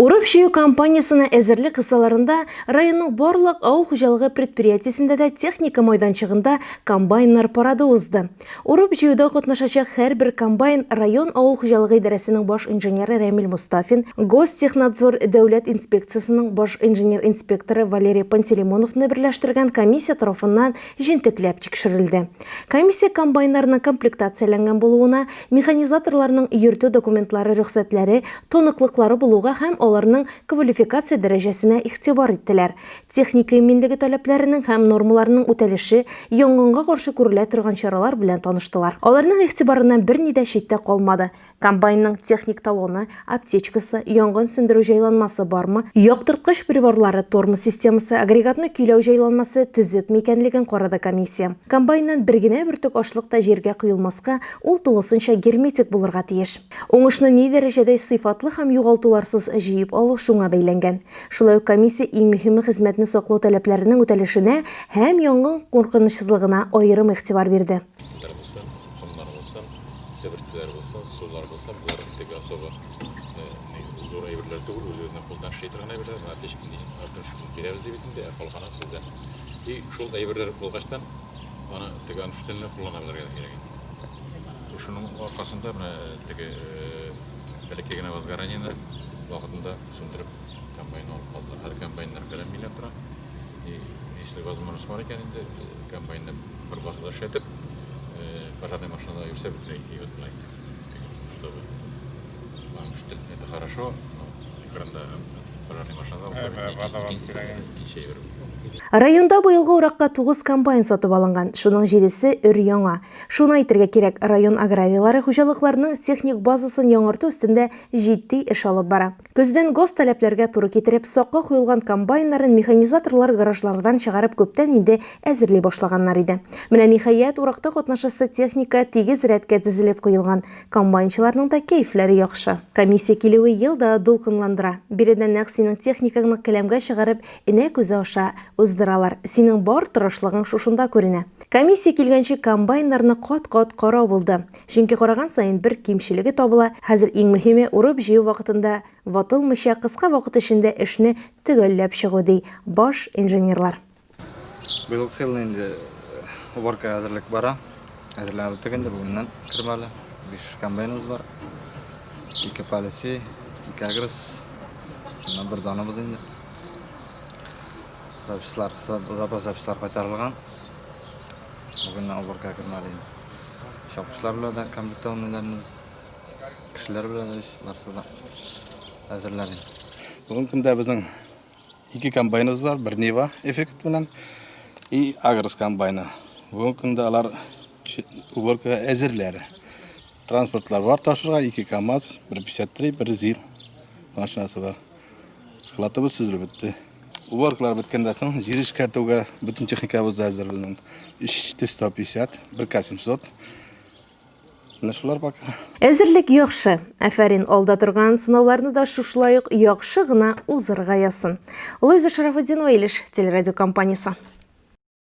Урып жию компаниясына әзірлік қысаларында районның барлық ауыл хужалығы предприятисінде де техника майданчығында комбайнлар парады узды. Урып жиюда катнашачак һәр бір комбайн район ауыл хужалығы идарәсенең баш инженеры Рамил Мустафин, Гостехнадзор дәүләт инспекциясының баш инженер-инспекторы Валерий Пантелеймоновны берләштергән комиссия тарафыннан җентекләп тикшерелде. Комиссия комбайннарның комплектацияләнгән булуына, механизаторларның йөртү документлары, рөхсәтләре, тоныклыклары булуга һәм аларның квалификация дәрәҗәсенә игътибар иттеләр. Техника иминлеге таләпләренең һәм нормаларының үтәлеше, янгынга каршы күрелә торган чаралар белән таныштылар. Аларның игътибарыннан берни дә читтә калмады. Комбайнның техник талоны, аптечкасы, янгын сөндерү җайланмасы бармы, яктырткыч приборлары, тормоз системасы, агрегатны көйләү җайланмасы төзек микәнлеген карады комиссия. Комбайннан бер генә бөртек ашлык та җиргә куелмаска, ул тулысынча герметик булырга тиеш. Уңышны ни дәрәҗәдә сыйфатлы һәм югалтуларсыз җыеп алу шуңа бәйләнгән. Шулай ук комиссия иң мөһиме хезмәтне саклау таләпләренең үтәлешенә һәм янгын куркынычсызлыгына аерым игътибар бирде. Себертлер болса, сулар болса, бұлардың тегі особо зор әйбірлер түгіл, өз-өзіне қолдан шейтірген әйбірлер, аптечкені артыншын береміз дебетінде, қолғана сізді. И шол әйбірлер болғаштан, оны тегі анүштеніне қолланабылар керек. Ушының арқасында тегі бәлекегіне возгоранияны уақытында сөндіріп комбайн алып қалды. Әр комбайнлар кәлем миллион тұра. Если возможность бар екенінде, комбайнны бір басыда шетіп, пожарная машина и все быстрее и вот лайк, чтобы вам что это хорошо, но экранда пожарная машина Районда быелгы уракка 9 комбайн сатып алынган. Шуның 7-се өр-яңа. Шуны әйтергә кирәк, район аграриялары хуҗалыкларының техник базасын яңарту өстендә җитди эш алып бара. Көздән гос таләпләргә туры китереп, сакка куелган комбайннарын механизаторлар гаражлардан чыгарып күптән инде әзерли башлаганнар иде. Менә ниһаять уракта катнашасы техника тигез рәткә тезелеп куелган. Комбайнчыларның да кәйфләре яхшы. Комиссия килүе елда дулкынландыра. Биредән нәкъ синең техникаңны каләмгә чыгарып, инә күзе аша уздыралар. Синең бар тырышлыгың шушында күренә. Комиссия килгәнче комбайннарны кат-кат карау булды. Чөнки караган саен бер кимчелеге табыла. Хәзер иң мөһиме урып җыю вакытында ватылмыйча кыска вакыт эчендә эшне төгәлләп чыгу ди баш инженерлар. Быел инде уборка әзерлек бара. Әзерләнеп тегенде бүгеннән кирмәле. 5 комбайныбыз бар. 2 полиси, 2 агрес. Бер даныбыз инде. Запас запчастар кайтарылган. Бүгеннән уборка кирмәле. Шапкычлар белән дә комплектованияләребез, кешеләр белән барсы да әзерләнә. Бүгенге көндә безнең 2 комбайныбыз бар, бер Нива эффект белән и Агрос комбайны. Бүгенге көндә алар уборка әзерләре. Транспортлар бар ташырга 2 КАМАЗ, 153, 1 ЗИЛ машинасы бар. Складыбыз сүзелеп бетте. Уборкалар беткәндән соң җир эшкәртүгә бөтен техникабыз әзер белән 350, 1 700. Шулар пока. Әзерлек яхшы. Афәрин, алда торган сынауларны да шушылай ук яхшы гына узырга ясын. Луиза Шарафутдинова, Илеш телерадиокомпаниясе.